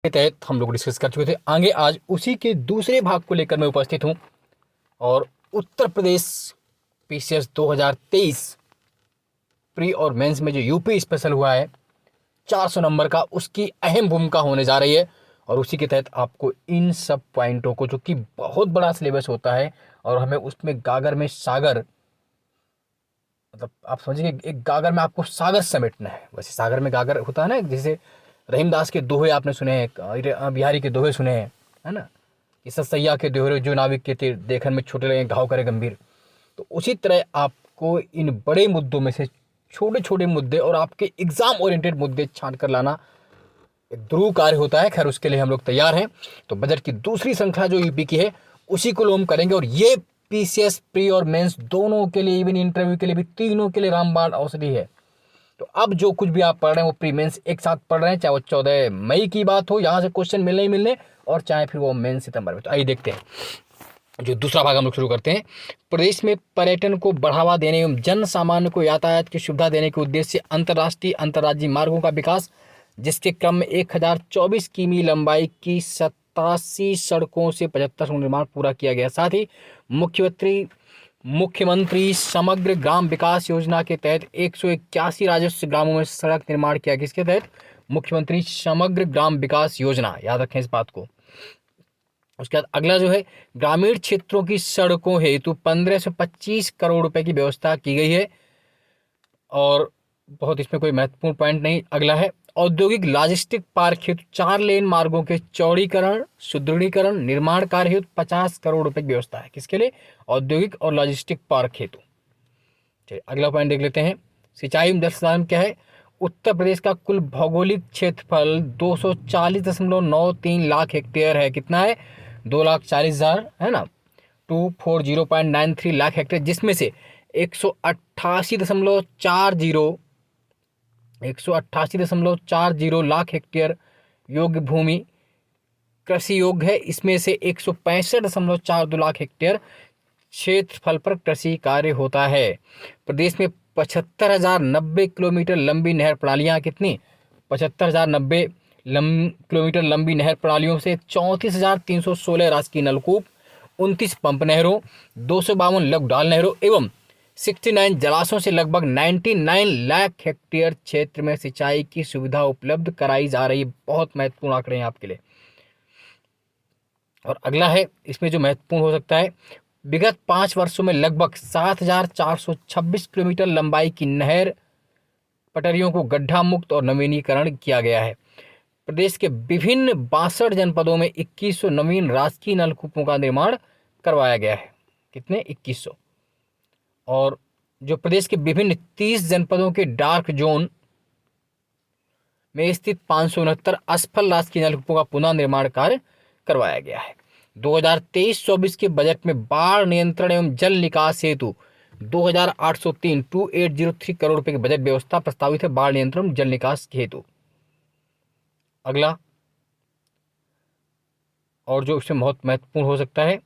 के तहत हम लोग डिस्कस कर चुके थे। आगे आज उसी के दूसरे भाग को लेकर मैं उपस्थित हूँ और उत्तर प्रदेश पीसीएस 2023 प्री और मेंस में जो यूपी स्पेशल हुआ है 400 नंबर का, उसकी अहम भूमिका होने जा रही है। और उसी के तहत आपको इन सब पॉइंटों को, जो कि बहुत बड़ा सिलेबस होता है और हमें उसमें गागर में सागर, मतलब आप समझिए एक गागर में आपको सागर समेटना है। वैसे सागर में गागर होता है ना, जैसे रहीमदास के दोहे आपने सुने हैं, बिहारी के दोहे सुने हैं, है ना, कि सतसैया के दोहरे जो नाविक के तीर देखन में छोटे लगे घाव करे गंभीर। तो उसी तरह आपको इन बड़े मुद्दों में से छोटे छोटे मुद्दे और आपके एग्जाम ओरिएंटेड मुद्दे छांट कर लाना एक ध्रुव कार्य होता है। खैर, उसके लिए हम लोग तैयार हैं। तो बजट की दूसरी श्रृंखला जो यूपी की है उसी को हम करेंगे और ये पीसीएस प्री और मेंस दोनों के लिए, इवन इंटरव्यू के लिए भी, तीनों के लिए रामबाण औषधि है। तो अब जो कुछ भी आप पढ़ रहे हैं वो प्री मेंस एक साथ पढ़ रहे हैं, चाहे वो 14 मई की बात हो, यहाँ से क्वेश्चन मिलने ही मिलने, और चाहे फिर वो मेंस सितंबर में। तो आइए देखते हैं जो दूसरा भाग हम लोग शुरू करते हैं। प्रदेश में पर्यटन को बढ़ावा देने एवं जन सामान्य को यातायात की सुविधा देने के उद्देश्य से अंतर्राष्ट्रीय अंतर्राज्यीय मार्गों का विकास, जिसके क्रम में 1024 किमी लंबाई की 87 सड़कों से 75 सड़कों निर्माण पूरा किया गया। साथ ही मुख्यमंत्री समग्र ग्राम विकास योजना के तहत 181 राजस्व ग्रामों में सड़क निर्माण किया गया। इसके तहत मुख्यमंत्री समग्र ग्राम विकास योजना, याद रखें इस बात को। उसके बाद अगला जो है, ग्रामीण क्षेत्रों की सड़कों हेतु 1525 करोड़ रुपए की व्यवस्था की गई है। और बहुत इसमें कोई महत्वपूर्ण पॉइंट नहीं। अगला है, औद्योगिक लॉजिस्टिक पार्क हेतु 4 लेन मार्गों के चौड़ीकरण सुदृढ़ीकरण निर्माण कार्य हेतु 50 करोड़ रुपए की व्यवस्था है। किसके लिए? औद्योगिक और लॉजिस्टिक पार्क हेतु। चलिए अगला पॉइंट देख लेते हैं। सिंचाई एवं जल संसाधन क्या है? उत्तर प्रदेश का कुल भौगोलिक क्षेत्रफल 240.93 लाख हेक्टेयर है। कितना है? 2,40,000 है ना, 240.93 लाख हेक्टेयर, जिसमें से 188.40 लाख हेक्टेयर योग्य भूमि कृषि योग्य है। इसमें से 165.42 लाख हेक्टेयर क्षेत्रफल पर कृषि कार्य होता है। प्रदेश में 75,090 किलोमीटर लंबी नहर प्रणालियां, कितनी? 75,090 किलोमीटर लंबी नहर प्रणालियों से 34,316 राजकीय नलकूप, 29 पंप नहरों, 252 लघु डाल नहरों एवं 69 जलाशयों से लगभग 99 लाख हेक्टेयर क्षेत्र में सिंचाई की सुविधा उपलब्ध कराई जा रही है। बहुत महत्वपूर्ण आंकड़े हैं आपके लिए। और अगला है, इसमें जो महत्वपूर्ण हो सकता है, विगत 5 वर्षों में लगभग 7,426 किलोमीटर लंबाई की नहर पटरियों को गड्ढा मुक्त और नवीनीकरण किया गया है। प्रदेश के विभिन्न 62 जनपदों में 2100 नवीन राजकीय नलकूपों का निर्माण करवाया गया है। कितने? 2100। और जो प्रदेश के विभिन्न 30 जनपदों के डार्क जोन में स्थित 569 असफल राजकीय नलकूपों का पुनः निर्माण कार्य करवाया गया है। 2023-24 के बजट में बाढ़ नियंत्रण एवं जल निकास हेतु 2803 करोड़ रुपए की बजट व्यवस्था प्रस्तावित है, बाढ़ नियंत्रण जल निकास हेतु। अगला, और जो इसमें बहुत महत्वपूर्ण हो सकता है,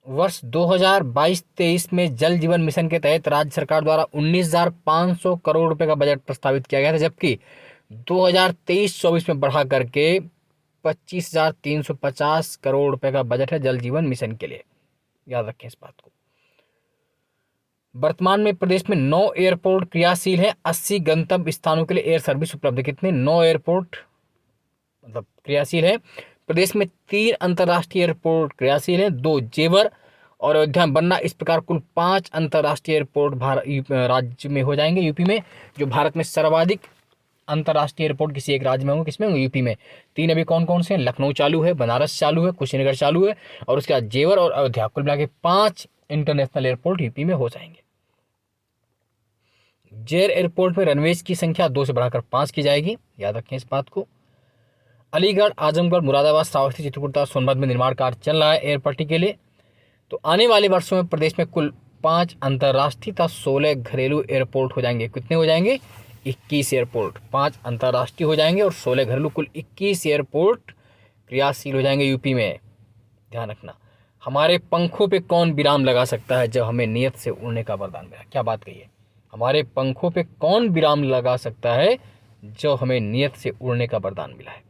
वर्ष 2022-23 में जल जीवन मिशन के तहत राज्य सरकार द्वारा 19,500 करोड़ रुपए का बजट प्रस्तावित किया गया था, जबकि 2023-24 में बढ़ा करके 25,350 करोड़ रुपए का बजट है जल जीवन मिशन के लिए। याद रखें इस बात को। वर्तमान में प्रदेश में 9 एयरपोर्ट क्रियाशील है, 80 गंतव्य स्थानों के लिए एयर सर्विस उपलब्ध है। कितने? 9 एयरपोर्ट मतलब क्रियाशील है। प्रदेश में 3 अंतर्राष्ट्रीय एयरपोर्ट क्रियाशील है, 2 जेवर और अयोध्या में बनना। इस प्रकार कुल 5 अंतर्राष्ट्रीय एयरपोर्ट राज्य में हो जाएंगे, यूपी में। जो भारत में सर्वाधिक अंतर्राष्ट्रीय एयरपोर्ट किसी एक राज्य में होंगे, किसमें होंगे? यूपी में। 3 अभी कौन कौन से हैं? लखनऊ चालू है, बनारस चालू है, कुशीनगर चालू है, और उसके बाद जेवर और अयोध्या। कुल मिला के 5 इंटरनेशनल एयरपोर्ट यूपी में हो जाएंगे। जेर एयरपोर्ट में रनवेज की संख्या 2 से बढ़ाकर 5 की जाएगी। याद रखें इस बात को। अलीगढ़, आजमगढ़, मुरादाबाद, श्रावस्ती, चित्रकूट, सोनभद्र में निर्माण कार्य चल रहा है एयरपट्टी के लिए। तो आने वाले वर्षों में प्रदेश में कुल 5 अंतर्राष्ट्रीय तथा 16 घरेलू एयरपोर्ट हो जाएंगे। कितने हो जाएंगे? 21 एयरपोर्ट। 5 अंतर्राष्ट्रीय हो जाएंगे और 16 घरेलू, कुल 21 एयरपोर्ट क्रियाशील हो जाएंगे यूपी में। ध्यान रखना। हमारे पंखों पे कौन विराम लगा सकता है जब हमें नियत से उड़ने का वरदान मिला? क्या बात कही है? हमारे पंखों पे कौन विराम लगा सकता है जो हमें नियत से उड़ने का वरदान मिला है?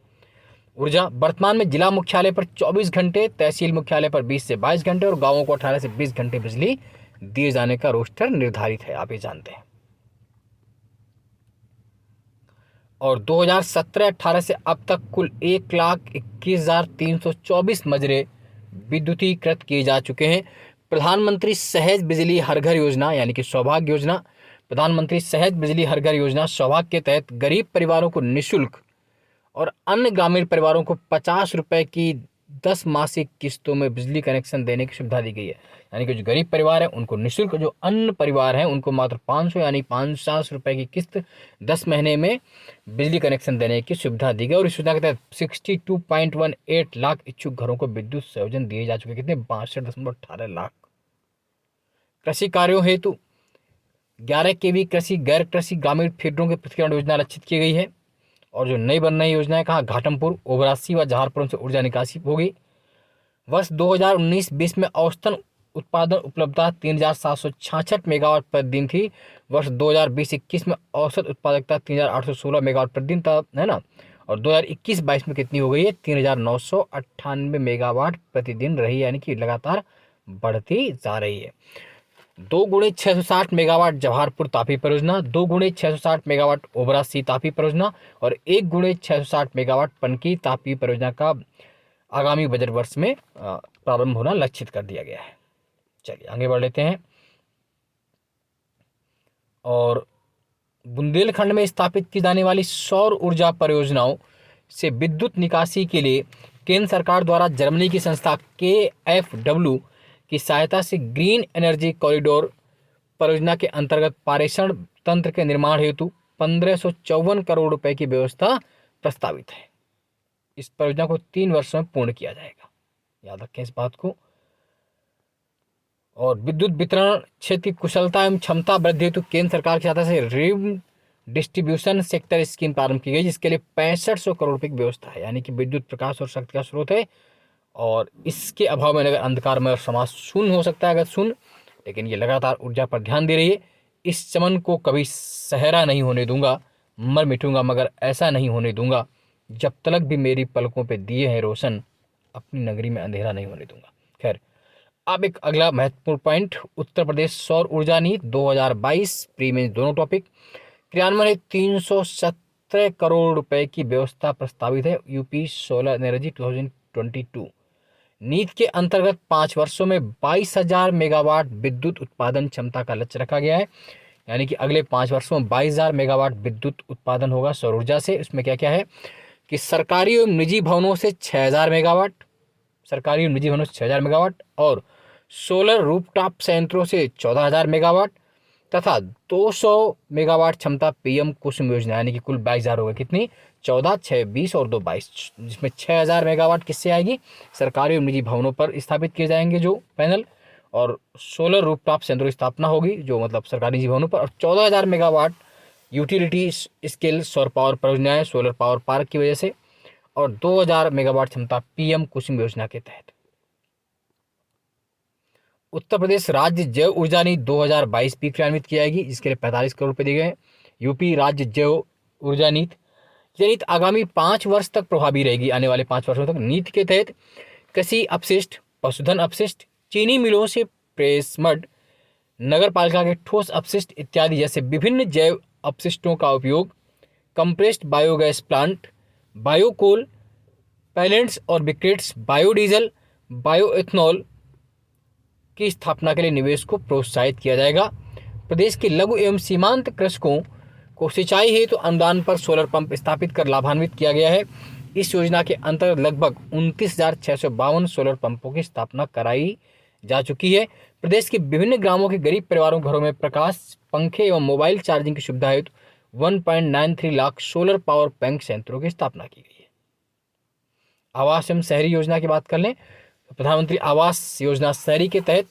ऊर्जा वर्तमान में जिला मुख्यालय पर 24 घंटे, तहसील मुख्यालय पर 20 से 22 घंटे और गांवों को 18 से 20 घंटे बिजली दिए जाने का रोस्टर निर्धारित है, आप ये जानते हैं। और 2017-18 से अब तक कुल 1,21,324 मजरे विद्युतीकृत किए जा चुके हैं। प्रधानमंत्री सहज बिजली हर घर योजना यानी कि सौभाग्य योजना, प्रधानमंत्री सहज बिजली हर घर योजना सौभाग्य के तहत गरीब परिवारों को निःशुल्क और अन्य ग्रामीण परिवारों को 50 रुपए की 10 मासिक किस्तों में बिजली कनेक्शन देने की सुविधा दी गई है। यानी कि जो गरीब परिवार है उनको निःशुल्क, जो अन्य परिवार हैं उनको मात्र 500 यानी 50 रुपए की किस्त 10 महीने में बिजली कनेक्शन देने की सुविधा दी गई। और इस योजना के तहत 62.18 लाख इच्छुक घरों को विद्युत संयोजन दिए जा चुके। कितने? 62.18 लाख। कृषि कार्यों हेतु 11 kV कृषि गैर कृषि ग्रामीण फीडरों के पृथक्करण योजना लक्षित की गई है। और जो नई बन रही योजना है, कहाँ? घाटमपुर, ओबरासी व जहारपुर से ऊर्जा निकासी होगी। वर्ष 2019-20 में औसतन उत्पादन उपलब्धता 3,766 मेगावाट प्रति दिन थी। वर्ष 2020-21 में औसत उत्पादकता 3,816 मेगावाट प्रति दिन था, है ना। और 2021-22 में कितनी हो गई है? 3,998 मेगावाट प्रतिदिन रही, यानी कि लगातार बढ़ती जा रही है। 2x660 मेगावाट जवाहरपुर तापी परियोजना, 2x660 मेगावाट ओबरासी तापी परियोजना और 1x660 मेगावाट पनकी तापी परियोजना का आगामी बजट वर्ष में प्रारंभ होना लक्षित कर दिया गया है। चलिए आगे बढ़ लेते हैं। और बुंदेलखंड में स्थापित की जाने वाली सौर ऊर्जा परियोजनाओं से विद्युत निकासी के लिए केंद्र सरकार द्वारा जर्मनी की संस्था KfW की सहायता से ग्रीन एनर्जी कॉरिडोर परियोजना के अंतर्गत पारेषण तंत्र के निर्माण हेतु 1554 करोड़ रुपए की व्यवस्था प्रस्तावित है। इस परियोजना को 3 वर्षों में पूर्ण किया जाएगा, याद रखें इस बात को। और विद्युत वितरण क्षेत्र की कुशलता एवं क्षमता वृद्धि हेतु केंद्र सरकार की सहायता से रिम डिस्ट्रीब्यूशन सेक्टर स्कीम प्रारंभ की गई, जिसके लिए 6500 करोड़ रुपए की व्यवस्था है। यानी कि विद्युत प्रकाश और शक्ति का स्रोत है और इसके अभाव में अगर अंधकार में समाज शून्य हो सकता है, अगर शून्य, लेकिन ये लगातार ऊर्जा पर ध्यान दे रही है। इस चमन को कभी सहरा नहीं होने दूंगा, मर मिटूंगा मगर ऐसा नहीं होने दूंगा, जब तलक भी मेरी पलकों पे दिए हैं रोशन, अपनी नगरी में अंधेरा नहीं होने दूंगा। खैर, अब एक अगला महत्वपूर्ण पॉइंट, उत्तर प्रदेश सौर ऊर्जा नीति 2022 प्री में दोनों टॉपिक। क्रियान्वयन 317 करोड़ रुपए की व्यवस्था प्रस्तावित है। यूपी सोलर एनर्जी 2022 नीति के अंतर्गत 5 वर्षों में 22,000 मेगावाट विद्युत उत्पादन क्षमता का लक्ष्य रखा गया है। यानी कि अगले 5 वर्षों में 22,000 मेगावाट विद्युत उत्पादन होगा सौर ऊर्जा से। इसमें क्या क्या है कि सरकारी एवं निजी भवनों से 6,000 मेगावाट, सरकारी एवं निजी भवनों से 6,000 मेगावाट और सोलर रूफटॉप संयंत्रों से 14,000 मेगावाट तथा 200 मेगावाट क्षमता पीएम कुसुम योजना, यानी कि कुल 22,000 होगा। कितनी? 14, 6, 20 और 2, 22, जिसमें 6,000 मेगावाट किससे आएगी? सरकारी और निजी भवनों पर स्थापित किए जाएंगे जो पैनल, और सोलर रूफटॉप संयंत्रों की स्थापना होगी जो मतलब सरकारी निजी भवनों पर, और 14,000 मेगावाट यूटिलिटी स्केल सौर पावर परियोजनाएं सोलर पावर पार्क की वजह से, और 2,000 मेगावाट क्षमता पीएम कुसुम योजना के तहत। उत्तर प्रदेश राज्य जैव ऊर्जा नीति 2022 भी क्रियान्वित की जाएगी, जिसके लिए 45 करोड़ रुपए दिए गए हैं। यूपी राज्य जैव ऊर्जा नीति, यह नीति आगामी 5 वर्ष तक प्रभावी रहेगी, आने वाले 5 वर्षों तक। नीति के तहत कृषि अपशिष्ट, पशुधन अपशिष्ट, चीनी मिलों से प्रेस मड, नगर पालिका के ठोस अपशिष्ट इत्यादि जैसे विभिन्न जैव अपशिष्टों का उपयोग compressed biogas plant, biocoal pellets और ब्रिकेट्स, बायोडीजल, बायोएथनॉल की स्थापना के लिए निवेश को प्रोत्साहित किया जाएगा। प्रदेश के लघु एवं सीमांत कृषकों को सिंचाई हेतु अनुदान पर सोलर पंप स्थापित कर लाभान्वित किया गया है। इस योजना के अंतर्गत लगभग 29,652 सोलर पंपों की स्थापना कराई जा चुकी है। प्रदेश के विभिन्न ग्रामों के गरीब परिवारों घरों में प्रकाश, पंखे एवं मोबाइल चार्जिंग की सुविधा हेतु 1.93 लाख सोलर पावर बैंक संयंत्रों की स्थापना की गई है। आवास एवं शहरी योजना की बात कर लें, प्रधानमंत्री आवास योजना शहरी के तहत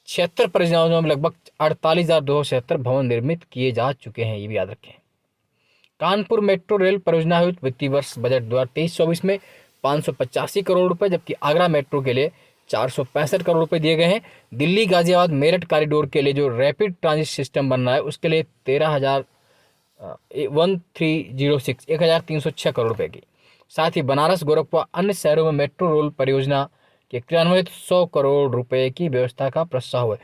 76 परियोजनाओं में लगभग 48,276 भवन निर्मित किए जा चुके हैं, ये भी याद रखें। कानपुर मेट्रो रेल परियोजना हेतु वित्तीय वर्ष बजट 2023-24 में 585 करोड़ रुपए, जबकि आगरा मेट्रो के लिए 465 करोड़ रुपए दिए गए हैं। दिल्ली गाजियाबाद मेरठ कॉरिडोर के लिए जो रैपिड ट्रांजिट सिस्टम बन रहा है उसके लिए 13,306 करोड़ रुपए की। साथ ही बनारस, गोरखपुर, अन्य शहरों में मेट्रो रेल परियोजना के क्रियान्वयन 100 करोड़ रुपए की व्यवस्था का प्रस्ताव है।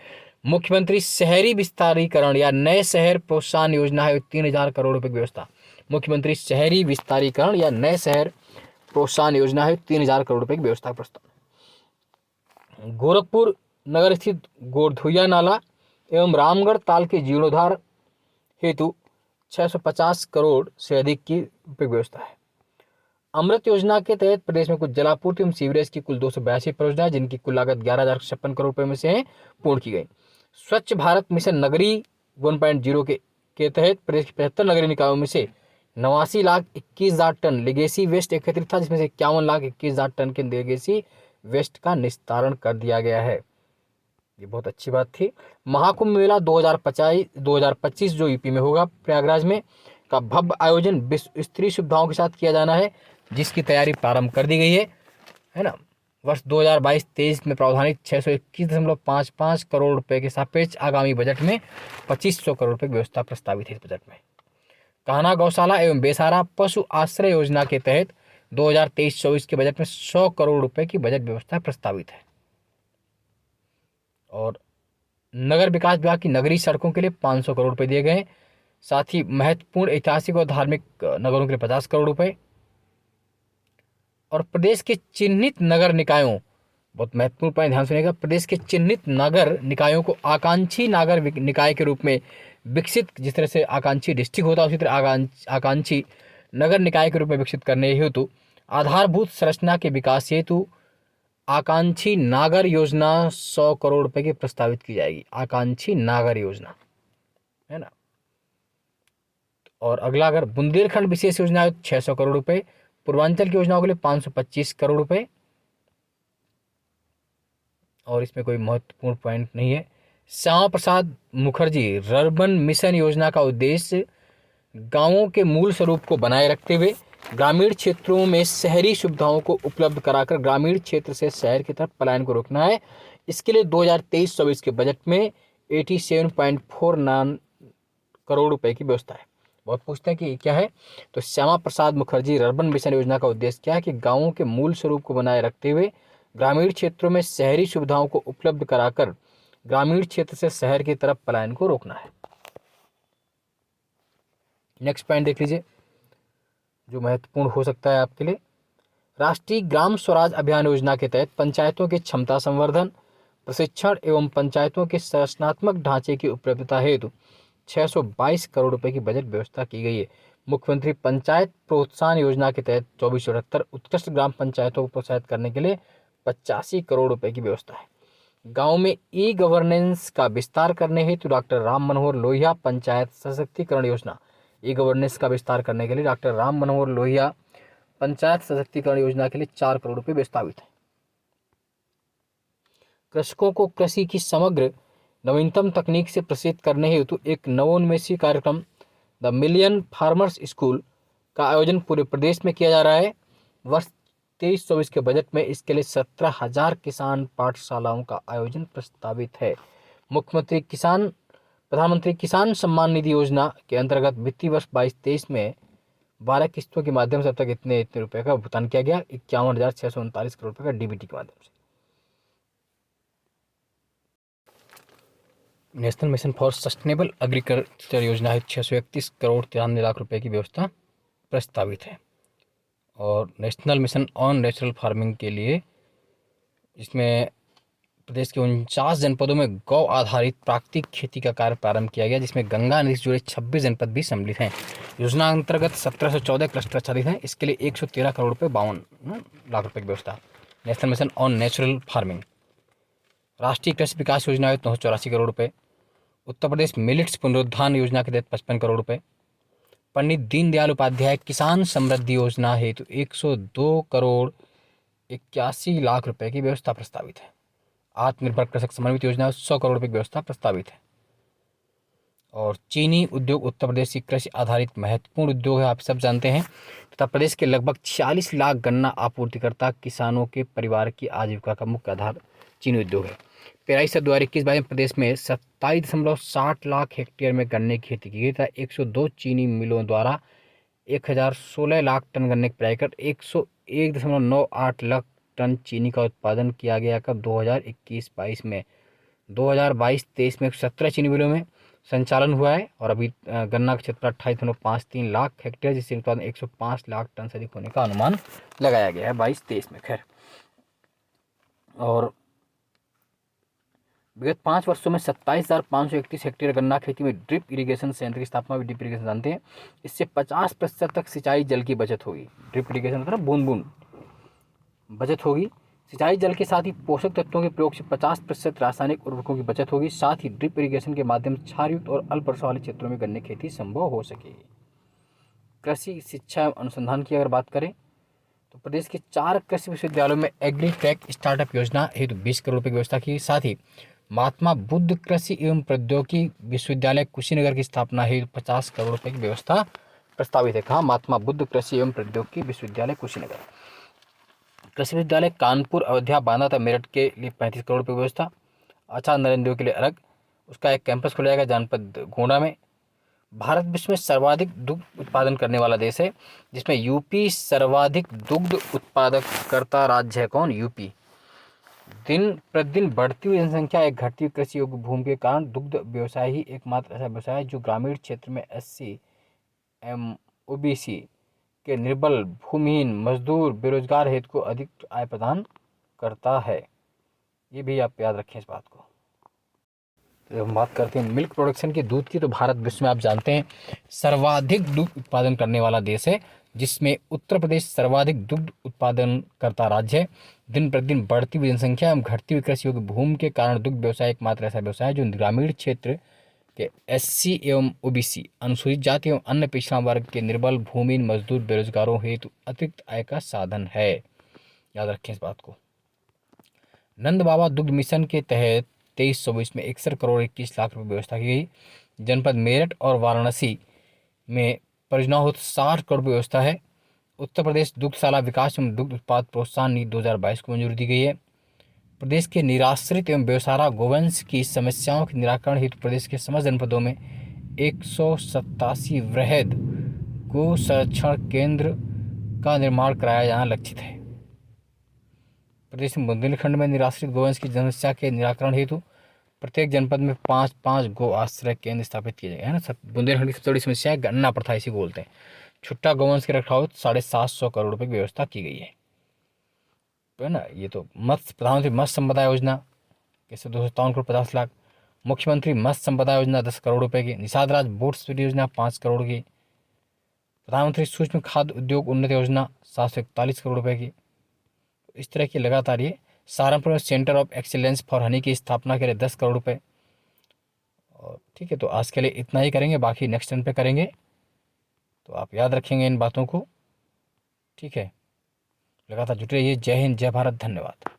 मुख्यमंत्री शहरी विस्तारीकरण या नए शहर प्रोत्साहन योजना है 3000 करोड़ रुपए की व्यवस्था। मुख्यमंत्री शहरी विस्तारीकरण या नए शहर प्रोत्साहन योजना है 3000 करोड़ रुपए की व्यवस्था का प्रस्ताव। गोरखपुर नगर स्थित गोरधुइया नाला एवं रामगढ़ ताल के जीर्णोद्धार हेतु 650 करोड़ से अधिक की रुपए व्यवस्था है। अमृत योजना के तहत प्रदेश में कुछ जलापूर्ति एवं सीवरेज की कुल 282 परियोजनाएं, जिनकी कुल लागत 11,056 करोड़ रुपए में से पूर्ण की गई। स्वच्छ भारत मिशन नगरी 1.0 के तहत प्रदेश के 75 नगरीय निकायों में से 89,21,000 टन लेगेसी वेस्ट एकत्रित था, जिसमें से 51,21,000 टन के लेगेसी वेस्ट का निस्तारण कर दिया गया है। ये बहुत अच्छी बात थी। महाकुंभ मेला 2025 जो यूपी में होगा, प्रयागराज में, का भव्य आयोजन विश्व स्तरीय सुविधाओं के साथ किया जाना है, जिसकी तैयारी प्रारंभ कर दी गई है ना। वर्ष 2022-23 में प्रावधानित 621.55 करोड़ रुपए के सापेक्ष आगामी बजट में 2500 करोड़ रुपए की व्यवस्था प्रस्तावित है। इस बजट में कान्हा गौशाला एवं बेसारा पशु आश्रय योजना के तहत 2023-24 के बजट में 100 करोड़ रुपए की बजट व्यवस्था प्रस्तावित है। और नगर विकास विभाग की नगरीय सड़कों के लिए 500 करोड़ रुपए दिए गए। साथ ही महत्वपूर्ण ऐतिहासिक और धार्मिक नगरों के लिए 50 करोड़ रुपए। और प्रदेश के चिन्हित नगर निकायों, बहुत महत्वपूर्ण पॉइंट ध्यान सुनिएगा, प्रदेश के चिन्हित नगर निकायों को आकांक्षी नागर निकाय के रूप में विकसित, जिस तरह से आकांक्षी डिस्ट्रिक्ट होता है उसी तरह आकांक्षी नगर निकाय के रूप में विकसित करने हेतु आधारभूत संरचना के विकास हेतु आकांक्षी नागर योजना 100 करोड़ रुपए की प्रस्तावित की जाएगी। आकांक्षी नागर योजना, है ना। और अगला अगर बुंदेलखंड विशेष योजना है 600 करोड़ रुपए। पूर्वांचल की योजनाओं के लिए 525 करोड़ रुपए। और इसमें कोई महत्वपूर्ण पॉइंट नहीं है। श्यामा प्रसाद मुखर्जी रर्बन मिशन योजना का उद्देश्य गांवों के मूल स्वरूप को बनाए रखते हुए ग्रामीण क्षेत्रों में शहरी सुविधाओं को उपलब्ध कराकर ग्रामीण क्षेत्र से शहर की तरफ पलायन को रोकना है। इसके लिए 2023-24 के बजट में 87.49 करोड़ रुपए की व्यवस्था है। बहुत पूछते हैं कि क्या है, तो श्यामा प्रसाद मुखर्जी अर्बन मिशन योजना का उद्देश्य क्या है कि गांवों के मूल स्वरूप को बनाए रखते हुए ग्रामीण क्षेत्रों में शहरी सुविधाओं को उपलब्ध कराकर ग्रामीण क्षेत्र से शहर की तरफ पलायन को रोकना है। नेक्स्ट पॉइंट देख लीजिए जो महत्वपूर्ण हो सकता है आपके लिए। राष्ट्रीय ग्राम स्वराज अभियान योजना के तहत पंचायतों के क्षमता संवर्धन, प्रशिक्षण एवं पंचायतों के संरचनात्मक ढांचे की उपलब्धता हेतु 622 करोड़ रुपए की बजट व्यवस्था की गई है। मुख्यमंत्री पंचायत प्रोत्साहन योजना के तहत 2478 उत्कृष्ट ग्राम पंचायतों को प्रोत्साहित करने के लिए 85 करोड़ रुपए की व्यवस्था है। गांव में ई गवर्नेंस का विस्तार करने हेतु डॉक्टर राम मनोहर लोहिया पंचायत सशक्तिकरण योजना, ई गवर्नेंस का विस्तार करने के लिए डॉक्टर राम मनोहर लोहिया पंचायत सशक्तिकरण योजना के लिए 4 करोड़ रुपए प्रस्तावित है। कृषकों को कृषि की समग्र नवीनतम तकनीक से प्रशिक्षित करने हेतु एक नवोन्मेषी कार्यक्रम द मिलियन फार्मर्स स्कूल का आयोजन पूरे प्रदेश में किया जा रहा है। वर्ष 23-24 के बजट में इसके लिए 17,000 किसान पाठशालाओं का आयोजन प्रस्तावित है। प्रधानमंत्री किसान सम्मान निधि योजना के अंतर्गत वित्तीय वर्ष 22-23 में 12 किस्तों के माध्यम से अब तक इतने रुपए का भुगतान किया गया, 51,639 करोड़ रुपए का डीबीटी के माध्यम से। National mission for sustainable agriculture योजना है 631 करोड़ 93 लाख रुपए की व्यवस्था प्रस्तावित है। और national mission on natural farming के लिए इसमें प्रदेश के 49 जनपदों में गौ आधारित प्राकृतिक खेती का कार्य प्रारंभ किया गया, जिसमें गंगा नदी से जुड़े 26 जनपद भी सम्मिलित हैं। योजना अंतर्गत 1714 क्लस्टर आच्छादित हैं। इसके लिए 113 करोड़ रुपये 52 लाख रुपए की व्यवस्था। National mission on natural farming. राष्ट्रीय कृषि विकास योजना है 984 करोड़ रुपये। उत्तर प्रदेश मिलिट्स पुनरुत्थान योजना के तहत 55 करोड़ रुपये। पंडित दीनदयाल उपाध्याय किसान समृद्धि योजना हेतु 102 करोड़ 81 लाख रुपए की व्यवस्था प्रस्तावित है। आत्मनिर्भर कृषक समन्वित योजना 100 करोड़ रुपए की व्यवस्था प्रस्तावित है। और चीनी उद्योग उत्तर प्रदेश की कृषि आधारित महत्वपूर्ण उद्योग है, आप सब जानते हैं, तथा प्रदेश के लगभग 46 लाख गन्ना आपूर्तिकर्ता किसानों के परिवार की आजीविका का मुख्य आधार चीनी उद्योग है। पेराई से 2021 में प्रदेश में 27.60 लाख हेक्टेयर में गन्ने की खेती की गई तथा 102 चीनी मिलों द्वारा 1016 लाख टन गन्ने की पेराई कर 101.98 लाख टन चीनी का उत्पादन किया गया। कब? 2021-22 में। 2022-23 में 17 चीनी मिलों में संचालन हुआ है और अभी गन्ना का क्षेत्र 28.53 लाख हेक्टेयर, जिससे उत्पादन 105 लाख टन से अधिक होने का अनुमान लगाया गया है 22-23 में। खैर, और विगत 5 वर्षों में 27,531 हेक्टेयर गन्ना खेती में ड्रिप इरिगेशन संयंत्र की स्थापना हुई। ड्रिप इरिगेशन जानते हैं, इससे 50% तक सिंचाई जल की बचत होगी। ड्रिप इरिगेशन मतलब बूंद बूंद बचत होगी। सिंचाई जल के साथ ही पोषक तत्वों के प्रयोग से 50% रासायनिक उर्वरकों की बचत होगी। साथ ही ड्रिप इरिगेशन के माध्यम से क्षारयुक्त और अल्प वर्षा वाले क्षेत्रों में गन्ने खेती संभव हो सकेगी। कृषि शिक्षा एवं अनुसंधान की अगर बात करें तो प्रदेश के 4 कृषि विश्वविद्यालयों में एग्रीटेक स्टार्टअप योजना हेतु 20 करोड़ रुपये की व्यवस्था की। साथ ही महात्मा बुद्ध कृषि एवं प्रौद्योगिकी विश्वविद्यालय कुशीनगर की स्थापना हेतु 50 करोड़ रुपये की व्यवस्था प्रस्तावित है। कहाँ? महात्मा बुद्ध कृषि एवं प्रौद्योगिकी विश्वविद्यालय कुशीनगर। कृषि विश्वविद्यालय कानपुर, अयोध्या, बांदा तथा मेरठ के लिए 35 करोड़ रुपये की व्यवस्था। आचार्य नरेंद्र देव के लिए अलग उसका एक कैंपस खोला जाएगा जनपद गोंडा में। भारत विश्व में सर्वाधिक दुग्ध उत्पादन करने वाला देश है, जिसमें यूपी सर्वाधिक दुग्ध उत्पादक करता राज्य है। कौन? यूपी। दिन प्रतिदिन बढ़ती हुई जनसंख्या, एक घटती हुई कृषि योग्य भूमि के कारण दुग्ध व्यवसाय ही एकमात्र ऐसा व्यवसाय है जो ग्रामीण क्षेत्र में SC एवं OBC के निर्बल, भूमिहीन, मजदूर, बेरोजगार हेतु को अधिक आय प्रदान करता है। ये भी आप याद रखें इस बात को। तो हम बात करते हैं मिल्क प्रोडक्शन की, दूध की, तो भारत विश्व में आप जानते हैं सर्वाधिक दुग्ध उत्पादन करने वाला देश है, जिसमें उत्तर प्रदेश सर्वाधिक दुग्ध उत्पादन करता राज्य है। दिन प्रतिदिन बढ़ती हुई जनसंख्या एवं घटती हुई कृषि योग्य भूमि के कारण दुग्ध व्यवसाय एकमात्र ऐसा व्यवसाय है जो ग्रामीण क्षेत्र के SC एवं OBC, अनुसूचित जाति एवं अन्य पिछड़ा वर्ग के निर्बल, भूमिहीन, मजदूर, बेरोजगारों हेतु अतिरिक्त आय का साधन है। याद रखें इस बात को। नंद बाबा दुग्ध मिशन के तहत 23-24 में 61 करोड़ 21 लाख रुपये व्यवस्था की गई। जनपद मेरठ और वाराणसी में परियोजनाओं हेतु 60 करोड़ रुपये व्यवस्था है। उत्तर प्रदेश दुग्धशाला विकास एवं दुग्ध उत्पाद प्रोत्साहन नीति 2022 को मंजूरी दी गई है। प्रदेश के निराश्रित एवं बेसहारा गोवंश की समस्याओं के निराकरण हेतु प्रदेश के समस्त जनपदों में 187 वृहद गो संरक्षण केंद्र का निर्माण कराया जाना लक्षित है। प्रदेश में बुंदेलखंड में निराश्रित गोवंश की समस्या के निराकरण हेतु प्रत्येक जनपद में 5-5 गो आश्रय केंद्र स्थापित किए जाएंगे, है ना। सब बुंदेलखंड की सबसे बड़ी समस्या है गन्ना प्रथा, इसी को बोलते हैं। छुट्टा गोवंश के रखरखाव 750 करोड़ रुपये की व्यवस्था की गई है ना। ये तो मत्स्य प्रधानमंत्री मत्स्य संपदा योजना कैसे 257 करोड़ 50 लाख। मुख्यमंत्री मत्स्य संपदा योजना 10 करोड़ रुपये की। निषाद राज बोट स्पीड योजना 5 करोड़ की। प्रधानमंत्री सूक्ष्म खाद्य उद्योग उन्नति योजना 741 करोड़ रुपये की। इस तरह की लगातार ये सहारनपुर में centre of excellence for Honey की स्थापना के लिए 10 करोड़ रुपये। और ठीक है, तो आज के लिए इतना ही करेंगे, बाकी नेक्स्ट टाइम पे करेंगे। तो आप याद रखेंगे इन बातों को, ठीक है। लगातार जुटे रहिए। जय हिंद, जय भारत, धन्यवाद।